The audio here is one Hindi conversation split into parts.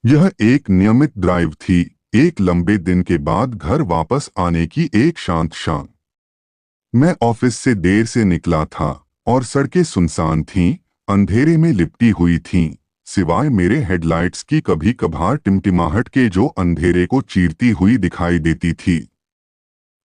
यह एक नियमित ड्राइव थी, एक लंबे दिन के बाद घर वापस आने की एक शांत शाम। मैं ऑफिस से देर से निकला था और सड़कें सुनसान थीं, अंधेरे में लिपटी हुई थीं, सिवाय मेरे हेडलाइट्स की कभी कभार टिमटिमाहट के जो अंधेरे को चीरती हुई दिखाई देती थी।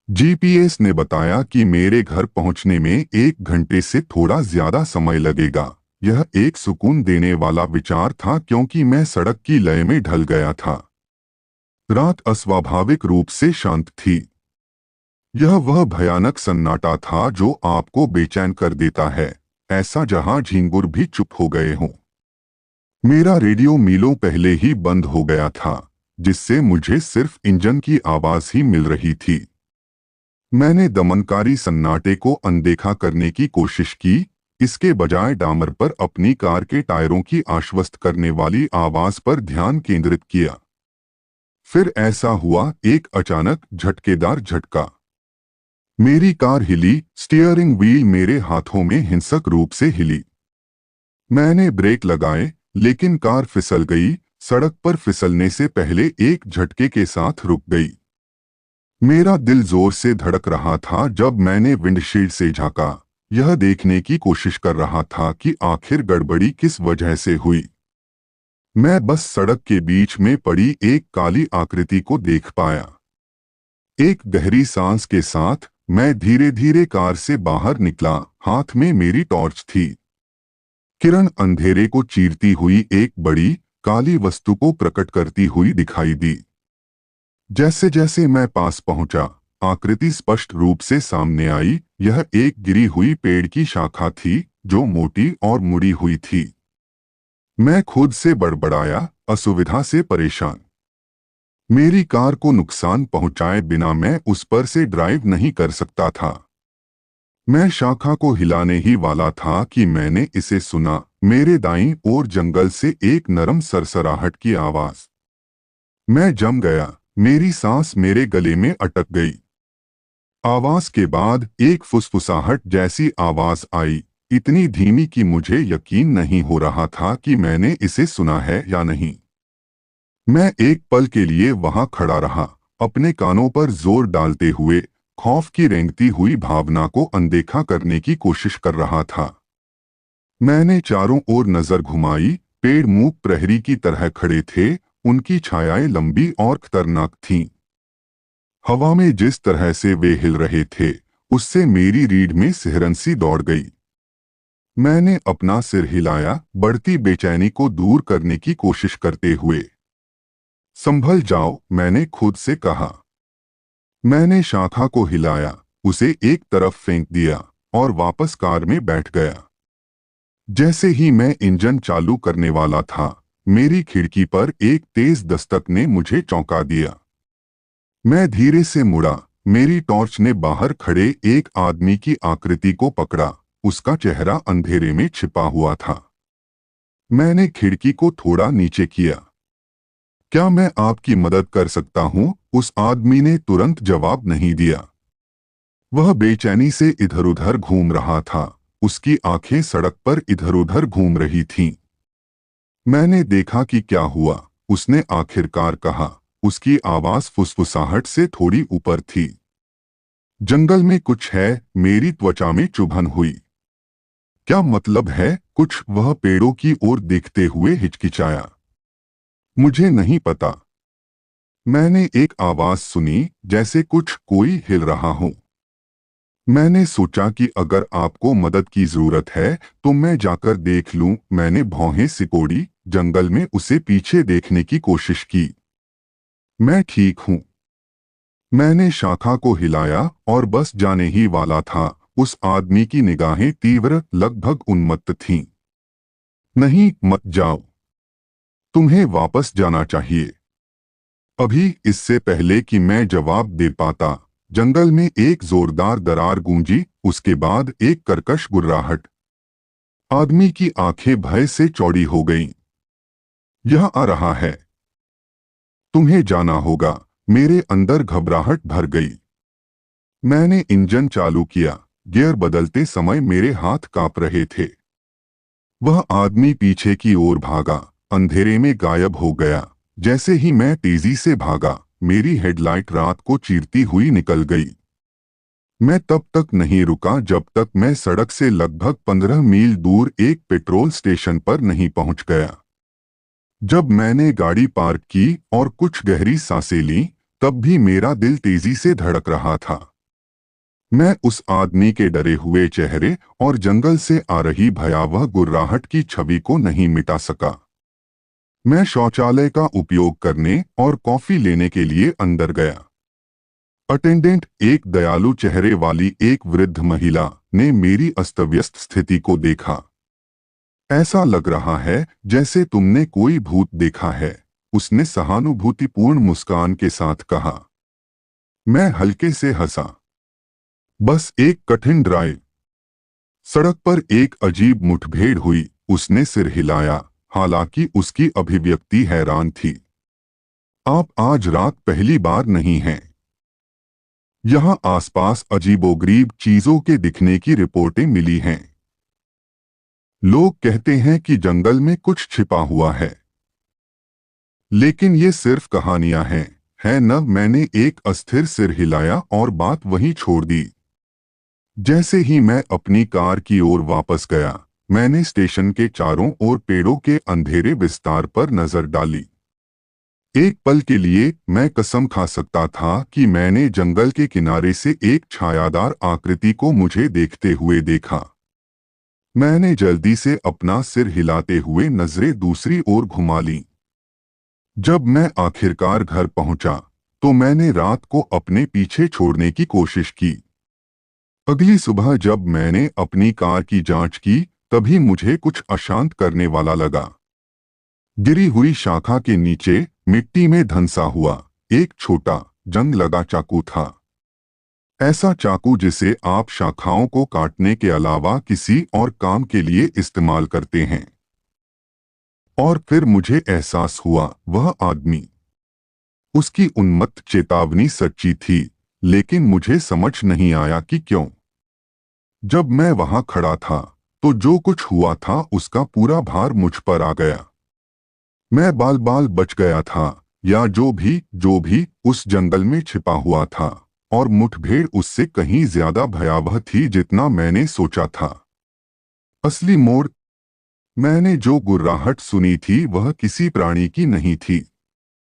जीपीएस ने बताया कि मेरे घर पहुंचने में 1 घंटे से थोड़ा ज्यादा समय लगेगा। यह एक सुकून देने वाला विचार था क्योंकि मैं सड़क की लय में ढल गया था। रात अस्वाभाविक रूप से शांत थी। यह वह भयानक सन्नाटा था जो आपको बेचैन कर देता है, ऐसा जहां झींगुर भी चुप हो गए हों। मेरा रेडियो मीलों पहले ही बंद हो गया था, जिससे मुझे सिर्फ इंजन की आवाज ही मिल रही थी। मैंने दमनकारी सन्नाटे को अनदेखा करने की कोशिश की, इसके बजाय डामर पर अपनी कार के टायरों की आश्वस्त करने वाली आवाज पर ध्यान केंद्रित किया। फिर ऐसा हुआ, एक अचानक झटकेदार झटका। मेरी कार हिली, स्टीयरिंग व्हील मेरे हाथों में हिंसक रूप से हिली। मैंने ब्रेक लगाए, लेकिन कार फिसल गई, सड़क पर फिसलने से पहले एक झटके के साथ रुक गई। मेरा दिल जोर से धड़क रहा था जब मैंने विंडशील्ड से झांका, यह देखने की कोशिश कर रहा था कि आखिर गड़बड़ी किस वजह से हुई। मैं बस सड़क के बीच में पड़ी एक काली आकृति को देख पाया। एक गहरी सांस के साथ मैं धीरे धीरे कार से बाहर निकला, हाथ में मेरी टॉर्च थी। किरण अंधेरे को चीरती हुई एक बड़ी काली वस्तु को प्रकट करती हुई दिखाई दी। जैसे जैसे मैं पास पहुंचा, आकृति स्पष्ट रूप से सामने आई। यह एक गिरी हुई पेड़ की शाखा थी जो मोटी और मुड़ी हुई थी। मैं खुद से बड़बड़ाया, असुविधा से परेशान। मेरी कार को नुकसान पहुंचाए बिना मैं उस पर से ड्राइव नहीं कर सकता था। मैं शाखा को हिलाने ही वाला था कि मैंने इसे सुना, मेरे दाईं ओर जंगल से एक नरम सरसराहट की आवाज। मैं जम गया, मेरी सांस मेरे गले में अटक गई। आवाज के बाद एक फुसफुसाहट जैसी आवाज आई, इतनी धीमी कि मुझे यकीन नहीं हो रहा था कि मैंने इसे सुना है या नहीं। मैं एक पल के लिए वहां खड़ा रहा, अपने कानों पर जोर डालते हुए, खौफ की रेंगती हुई भावना को अनदेखा करने की कोशिश कर रहा था। मैंने चारों ओर नजर घुमाई, पेड़ मूक प्रहरी की तरह खड़े थे, उनकी छायाएं लंबी और खतरनाक थीं। हवा में जिस तरह से वे हिल रहे थे, उससे मेरी रीढ़ में सिहरन सी दौड़ गई। मैंने अपना सिर हिलाया, बढ़ती बेचैनी को दूर करने की कोशिश करते हुए। संभल जाओ, मैंने खुद से कहा। मैंने शाखा को हिलाया, उसे एक तरफ फेंक दिया और वापस कार में बैठ गया। जैसे ही मैं इंजन चालू करने वाला था, मेरी खिड़की पर एक तेज दस्तक ने मुझे चौंका दिया। मैं धीरे से मुड़ा, मेरी टॉर्च ने बाहर खड़े एक आदमी की आकृति को पकड़ा, उसका चेहरा अंधेरे में छिपा हुआ था। मैंने खिड़की को थोड़ा नीचे किया। क्या मैं आपकी मदद कर सकता हूं? उस आदमी ने तुरंत जवाब नहीं दिया। वह बेचैनी से इधर उधर घूम रहा था, उसकी आंखें सड़क पर इधर उधर घूम रही थीं। मैंने देखा कि क्या हुआ, उसने आखिरकार कहा, उसकी आवाज फुसफुसाहट से थोड़ी ऊपर थी। जंगल में कुछ है, मेरी त्वचा में चुभन हुई। क्या मतलब है कुछ? वह पेड़ों की ओर देखते हुए हिचकिचाया। मुझे नहीं पता। मैंने एक आवाज सुनी, जैसे कुछ कोई हिल रहा हो। मैंने सोचा कि अगर आपको मदद की जरूरत है तो मैं जाकर देख लूं। मैंने भौहें सिकोड़ी, जंगल में उसे पीछे देखने की कोशिश की। मैं ठीक हूं। मैंने शाखा को हिलाया और बस जाने ही वाला था, उस आदमी की निगाहें तीव्र, लगभग उन्मत्त थीं। नहीं, मत जाओ। तुम्हें वापस जाना चाहिए। अभी। इससे पहले कि मैं जवाब दे पाता, जंगल में एक जोरदार दरार गूंजी, उसके बाद एक कर्कश गुर्राहट। आदमी की आंखें भय से चौड़ी हो गईं। यह आ रहा है। तुम्हें जाना होगा। मेरे अंदर घबराहट भर गई। मैंने इंजन चालू किया, गियर बदलते समय मेरे हाथ कांप रहे थे। वह आदमी पीछे की ओर भागा, अंधेरे में गायब हो गया, जैसे ही मैं तेजी से भागा, मेरी हेडलाइट रात को चीरती हुई निकल गई। मैं तब तक नहीं रुका जब तक मैं सड़क से लगभग 15 मील दूर एक पेट्रोल स्टेशन पर नहीं पहुंच गया। जब मैंने गाड़ी पार्क की और कुछ गहरी सांसें लीं, तब भी मेरा दिल तेजी से धड़क रहा था। मैं उस आदमी के डरे हुए चेहरे और जंगल से आ रही भयावह गुर्राहट की छवि को नहीं मिटा सका। मैं शौचालय का उपयोग करने और कॉफी लेने के लिए अंदर गया। अटेंडेंट, एक दयालु चेहरे वाली एक वृद्ध महिला, ने मेरी अस्तव्यस्त स्थिति को देखा। ऐसा लग रहा है जैसे तुमने कोई भूत देखा है, उसने सहानुभूतिपूर्ण मुस्कान के साथ कहा। मैं हल्के से हंसा। बस एक कठिन ड्राइव। सड़क पर एक अजीब मुठभेड़ हुई। उसने सिर हिलाया, हालांकि उसकी अभिव्यक्ति हैरान थी। आप आज रात पहली बार नहीं हैं। यहाँ आसपास अजीबोगरीब चीजों के दिखने की रिपोर्टें मिली हैं। लोग कहते हैं कि जंगल में कुछ छिपा हुआ है, लेकिन ये सिर्फ कहानियां हैं, है न? मैंने एक अस्थिर सिर हिलाया और बात वहीं छोड़ दी। जैसे ही मैं अपनी कार की ओर वापस गया, मैंने स्टेशन के चारों ओर पेड़ों के अंधेरे विस्तार पर नजर डाली। एक पल के लिए मैं कसम खा सकता था कि मैंने जंगल के किनारे से एक छायादार आकृति को मुझे देखते हुए देखा। मैंने जल्दी से अपना सिर हिलाते हुए नजरें दूसरी ओर घुमा लीं। जब मैं आखिरकार घर पहुंचा, तो मैंने रात को अपने पीछे छोड़ने की कोशिश की। अगली सुबह जब मैंने अपनी कार की जांच की, तभी मुझे कुछ अशांत करने वाला लगा। गिरी हुई शाखा के नीचे मिट्टी में धंसा हुआ एक छोटा, जंग लगा चाकू था। ऐसा चाकू जिसे आप शाखाओं को काटने के अलावा किसी और काम के लिए इस्तेमाल करते हैं। और फिर मुझे एहसास हुआ, वह आदमी, उसकी उन्मत्त चेतावनी सच्ची थी, लेकिन मुझे समझ नहीं आया कि क्यों। जब मैं वहां खड़ा था, तो जो कुछ हुआ था उसका पूरा भार मुझ पर आ गया। मैं बाल बाल बच गया था, या जो भी उस जंगल में छिपा हुआ था, और मुठभेड़ उससे कहीं ज्यादा भयावह थी जितना मैंने सोचा था। असली मोड़, मैंने जो गुर्राहट सुनी थी वह किसी प्राणी की नहीं थी।